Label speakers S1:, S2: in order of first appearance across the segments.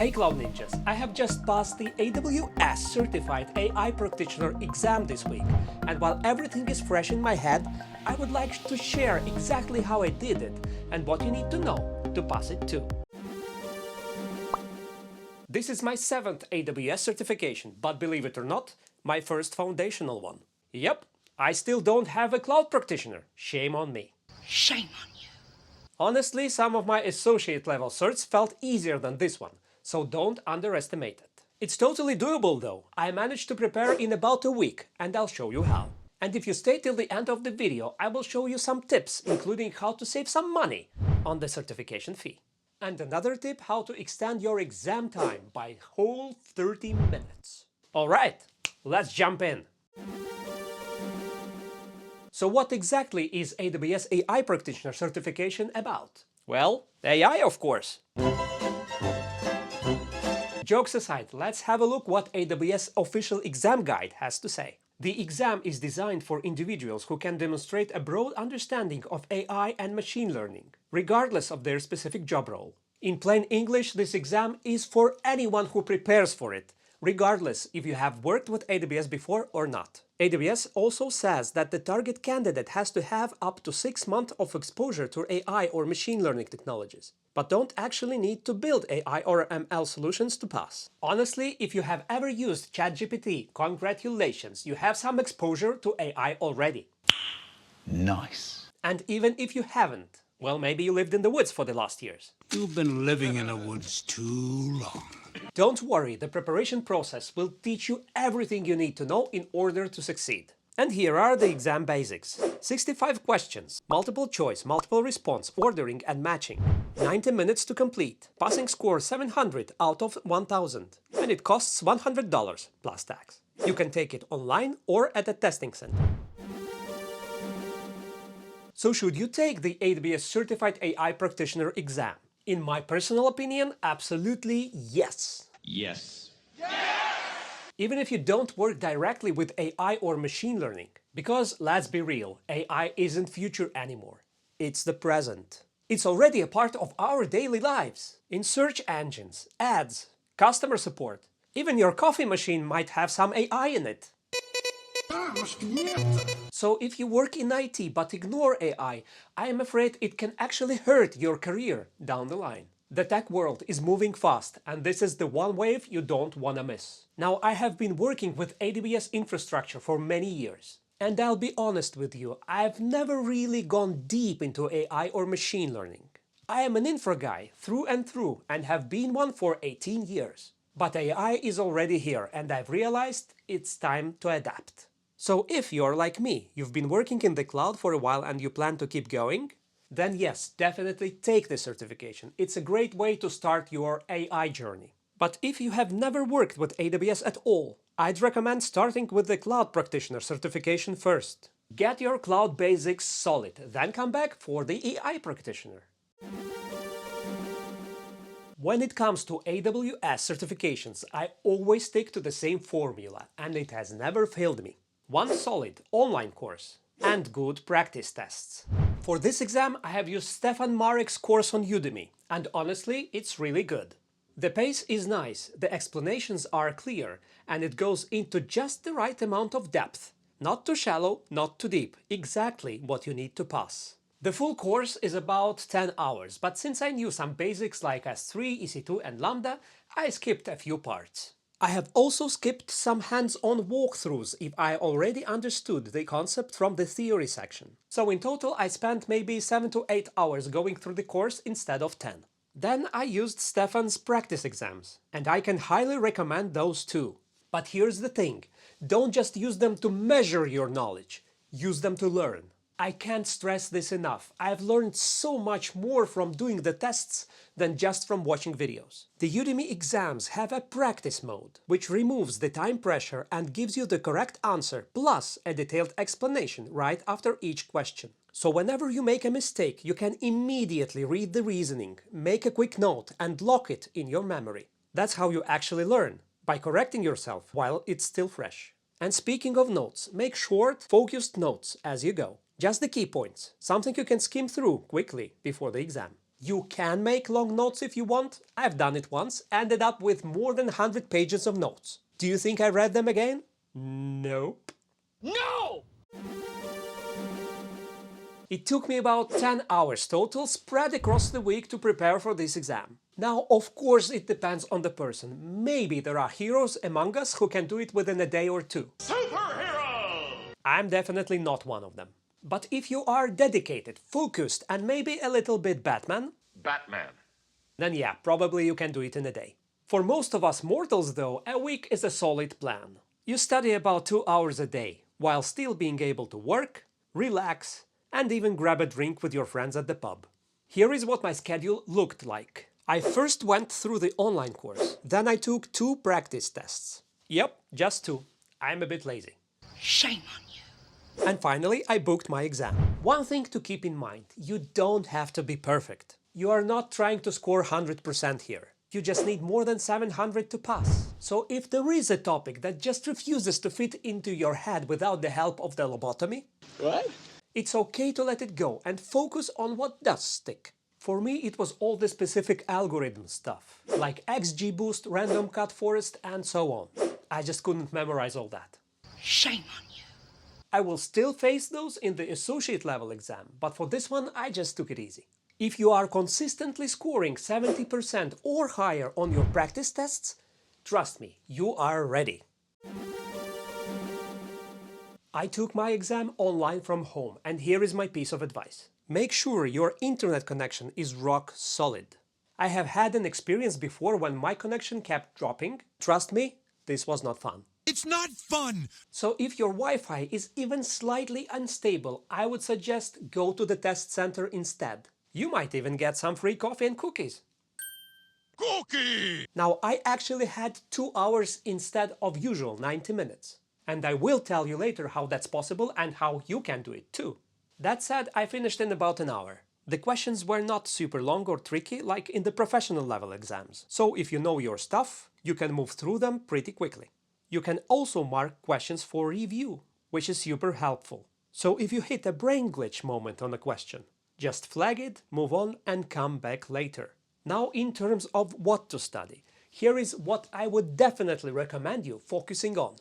S1: Hey Cloud Ninjas, I have just passed the AWS Certified AI Practitioner exam this week, and while everything is fresh in my head, I would like to share exactly how I did it and what you need to know to pass it too. This is my 7th AWS certification, but believe it or not, my first foundational one. Yep, I still don't have a cloud practitioner. Shame on me.
S2: Shame on you.
S1: Honestly, some of my associate level certs felt easier than this one, so don't underestimate it. It's totally doable though. I managed to prepare in about a week, and I'll show you how. And if you stay till the end of the video, I will show you some tips, including how to save some money on the certification fee. And another tip, how to extend your exam time by whole 30 minutes. Alright, let's jump in. So what exactly is AWS AI Practitioner certification about? Well, AI of course. Jokes aside, let's have a look what AWS official exam guide has to say. The exam is designed for individuals who can demonstrate a broad understanding of AI and machine learning, regardless of their specific job role. In plain English, this exam is for anyone who prepares for it, regardless if you have worked with AWS before or not. AWS also says that the target candidate has to have up to 6 months of exposure to AI or machine learning technologies, but don't actually need to build AI or ML solutions to pass. Honestly, if you have ever used ChatGPT, congratulations, you have some exposure to AI already.
S3: Nice.
S1: And even if you haven't, well, maybe you lived in the woods for the last years.
S2: You've been living in the woods too long.
S1: Don't worry, the preparation process will teach you everything you need to know in order to succeed. And here are the exam basics. 65 questions, multiple choice, multiple response, ordering and matching. 90 minutes to complete. Passing score 700 out of 1000. And it costs $100 plus tax. You can take it online or at a testing center. So should you take the AWS Certified AI Practitioner exam? In my personal opinion, absolutely yes.
S3: Yes.
S1: Even if you don't work directly with AI or machine learning. Because, let's be real, AI isn't future anymore. It's the present. It's already a part of our daily lives. In search engines, ads, customer support. Even your coffee machine might have some AI in it. So if you work in IT but ignore AI, I am afraid it can actually hurt your career down the line. The tech world is moving fast, and this is the one wave you don't want to miss. Now, I have been working with AWS infrastructure for many years. And I'll be honest with you, I've never really gone deep into AI or machine learning. I am an infra guy through and through and have been one for 18 years. But AI is already here, and I've realized it's time to adapt. So if you're like me, you've been working in the cloud for a while and you plan to keep going, then yes, definitely take the certification. It's a great way to start your AI journey. But if you have never worked with AWS at all, I'd recommend starting with the Cloud Practitioner certification first. Get your cloud basics solid, then come back for the AI Practitioner. When it comes to AWS certifications, I always stick to the same formula, and it has never failed me. One solid online course and good practice tests. For this exam, I have used Stefan Marek's course on Udemy, and honestly, it's really good. The pace is nice, the explanations are clear, and it goes into just the right amount of depth. Not too shallow, not too deep, exactly what you need to pass. The full course is about 10 hours, but since I knew some basics like S3, EC2 and Lambda, I skipped a few parts. I have also skipped some hands-on walkthroughs if I already understood the concept from the theory section. So in total I spent maybe 7 to 8 hours going through the course instead of 10. Then I used Stefan's practice exams, and I can highly recommend those too. But here's the thing, don't just use them to measure your knowledge, use them to learn. I can't stress this enough. I've learned so much more from doing the tests than just from watching videos. The Udemy exams have a practice mode, which removes the time pressure and gives you the correct answer, plus a detailed explanation right after each question. So whenever you make a mistake, you can immediately read the reasoning, make a quick note, and lock it in your memory. That's how you actually learn, by correcting yourself while it's still fresh. And speaking of notes, make short, focused notes as you go. Just the key points, something you can skim through quickly before the exam. You can make long notes if you want. I've done it once, ended up with more than 100 pages of notes. Do you think I read them again? Nope.
S4: No!
S1: It took me about 10 hours total, spread across the week to prepare for this exam. Now, of course, it depends on the person. Maybe there are heroes among us who can do it within a day or two.
S4: Superhero!
S1: I'm definitely not one of them. But if you are dedicated, focused, and maybe a little bit Batman, then yeah, probably you can do it in a day. For most of us mortals though, a week is a solid plan. You study about 2 hours a day, while still being able to work, relax, and even grab a drink with your friends at the pub. Here is what my schedule looked like. I first went through the online course, then I took 2 practice tests. Yep, just 2. I'm a bit lazy.
S2: Shame on you.
S1: And finally, I booked my exam. One thing to keep in mind, you don't have to be perfect. You are not trying to score 100% here. You just need more than 700 to pass. So if there is a topic that just refuses to fit into your head without the help of the lobotomy,
S3: What?
S1: it's okay to let it go and focus on what does stick. For me, it was all the specific algorithm stuff, like XGBoost, random cut forest, and so on. I just couldn't memorize all that.
S2: Shame on you.
S1: I will still face those in the associate level exam, but for this one I just took it easy. If you are consistently scoring 70% or higher on your practice tests, trust me, you are ready. I took my exam online from home, and here is my piece of advice. Make sure your internet connection is rock solid. I have had an experience before when my connection kept dropping. Trust me, this was not fun.
S5: It's not fun!
S1: So if your Wi-Fi is even slightly unstable, I would suggest go to the test center instead. You might even get some free coffee and cookies.
S5: Cookie!
S1: Now, I actually had 2 hours instead of usual 90 minutes. And I will tell you later how that's possible and how you can do it too. That said, I finished in about an hour. The questions were not super long or tricky like in the professional level exams. So if you know your stuff, you can move through them pretty quickly. You can also mark questions for review, which is super helpful. So if you hit a brain glitch moment on a question, just flag it, move on, and come back later. Now, in terms of what to study, here is what I would definitely recommend you focusing on.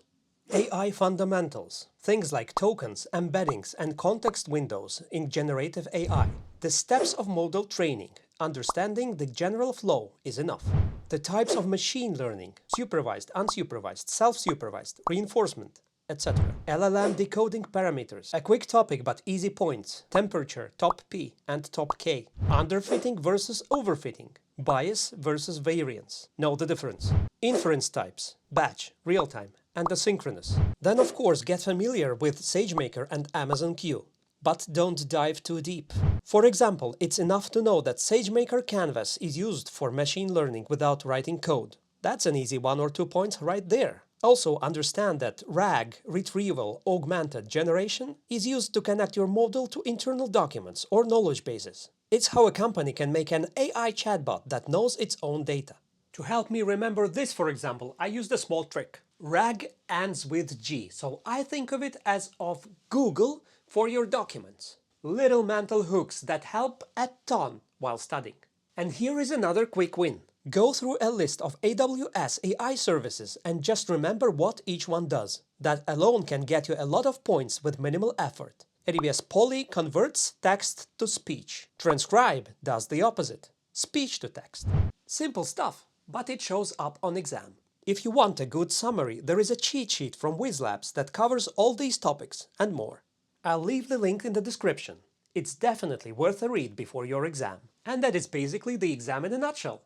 S1: AI fundamentals, things like tokens, embeddings, and context windows in generative AI. The steps of model training, understanding the general flow is enough. The types of machine learning, supervised, unsupervised, self-supervised, reinforcement, etc. LLM decoding parameters, a quick topic but easy points, temperature, top P and top K, underfitting versus overfitting, bias versus variance, know the difference, inference types, batch, real-time, and asynchronous. Then of course get familiar with SageMaker and Amazon Q. But don't dive too deep. For example, it's enough to know that SageMaker Canvas is used for machine learning without writing code. That's an easy 1 or 2 points right there. Also understand that RAG, Retrieval Augmented Generation, is used to connect your model to internal documents or knowledge bases. It's how a company can make an AI chatbot that knows its own data. To help me remember this, for example, I used a small trick. RAG ends with G, so I think of it as of Google for your documents. Little mental hooks that help a ton while studying. And here is another quick win. Go through a list of AWS AI services and just remember what each one does. That alone can get you a lot of points with minimal effort. AWS Poly converts text to speech. Transcribe does the opposite. Speech to text. Simple stuff, but it shows up on exam. If you want a good summary, there is a cheat sheet from WizLabs that covers all these topics and more. I'll leave the link in the description. It's definitely worth a read before your exam. And that is basically the exam in a nutshell.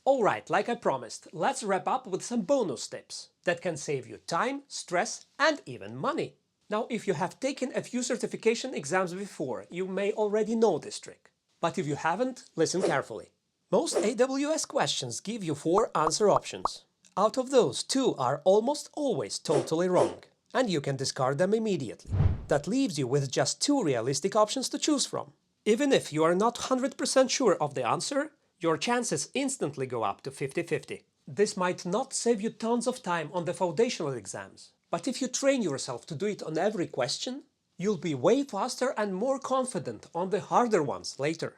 S1: Alright, like I promised, let's wrap up with some bonus tips that can save you time, stress, and even money. Now, if you have taken a few certification exams before, you may already know this trick. But if you haven't, listen carefully. Most AWS questions give you 4 answer options. Out of those, 2 are almost always totally wrong, and you can discard them immediately. That leaves you with just 2 realistic options to choose from. Even if you are not 100% sure of the answer, your chances instantly go up to 50-50. This might not save you tons of time on the foundational exams, but if you train yourself to do it on every question, You'll be way faster and more confident on the harder ones later.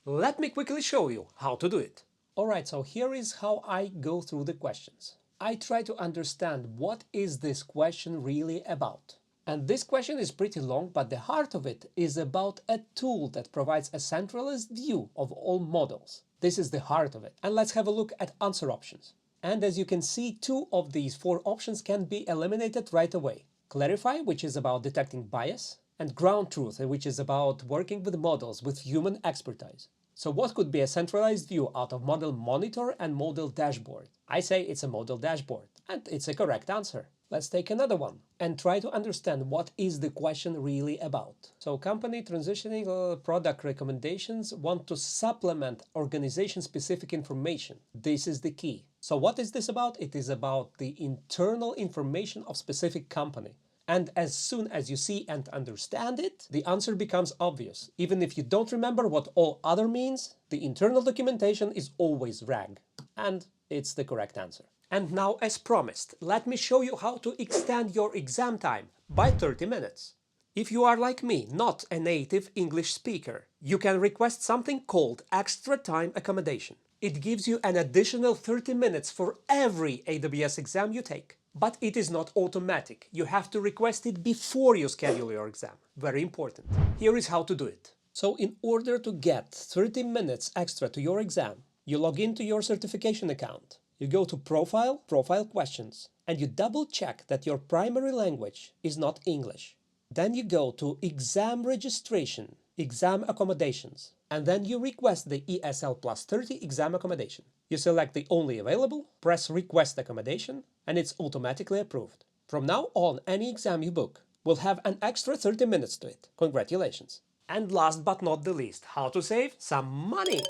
S1: Let me quickly show you how to do it. Alright, so here is how I go through the questions. I try to understand what is this question really about. And this question is pretty long, but the heart of it is about a tool that provides a centralized view of all models. This is the heart of it. And let's have a look at answer options. And as you can see, 2 of these 4 options can be eliminated right away. Clarify, which is about detecting bias, and ground truth, which is about working with models with human expertise. So what could be a centralized view out of model monitor and model dashboard? I say it's a model dashboard, and it's a correct answer. Let's take another one and try to understand what is the question really about. So company transitioning product recommendations want to supplement organization-specific information. This is the key. So what is this about? It is about the internal information of specific company. And as soon as you see and understand it, the answer becomes obvious. Even if you don't remember what all other means, the internal documentation is always RAG. And it's the correct answer. And now, as promised, let me show you how to extend your exam time by 30 minutes. If you are like me, not a native English speaker, you can request something called extra time accommodation. It gives you an additional 30 minutes for every AWS exam you take. But it is not automatic. You have to request it before you schedule your exam. Very important. Here is how to do it. So in order to get 30 minutes extra to your exam, you log into your certification account. You go to Profile, Profile Questions, and you double check that your primary language is not English. Then you go to Exam Registration, Exam Accommodations, and then you request the ESL plus 30 exam accommodation. You select the only available, press Request Accommodation, and it's automatically approved. From now on, any exam you book will have an extra 30 minutes to it. Congratulations. And last but not the least, how to save some money.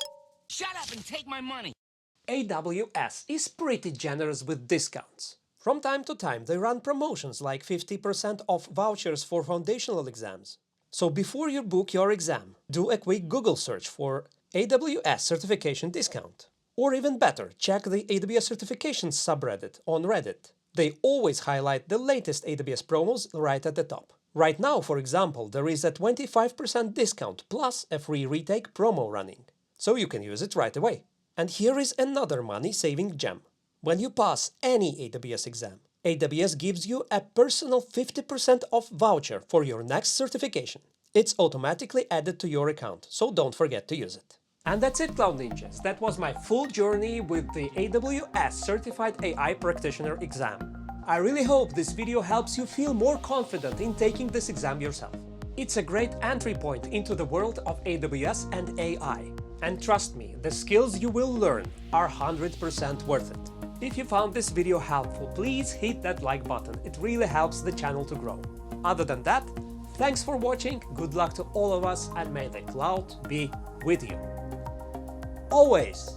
S2: Shut up and take my money.
S1: AWS is pretty generous with discounts. From time to time, they run promotions like 50% off vouchers for foundational exams. So before you book your exam, do a quick Google search for AWS certification discount. Or even better, check the AWS certifications subreddit on Reddit. They always highlight the latest AWS promos right at the top. Right now, for example, there is a 25% discount plus a free retake promo running. So you can use it right away. And here is another money-saving gem. When you pass any AWS exam, AWS gives you a personal 50% off voucher for your next certification. It's automatically added to your account, so don't forget to use it. And that's it, Cloud Ninjas. That was my full journey with the AWS Certified AI Practitioner exam. I really hope this video helps you feel more confident in taking this exam yourself. It's a great entry point into the world of AWS and AI. And trust me, the skills you will learn are 100% worth it. If you found this video helpful, please hit that like button. It really helps the channel to grow. Other than that, thanks for watching, good luck to all of us, and may the cloud be with you. Always!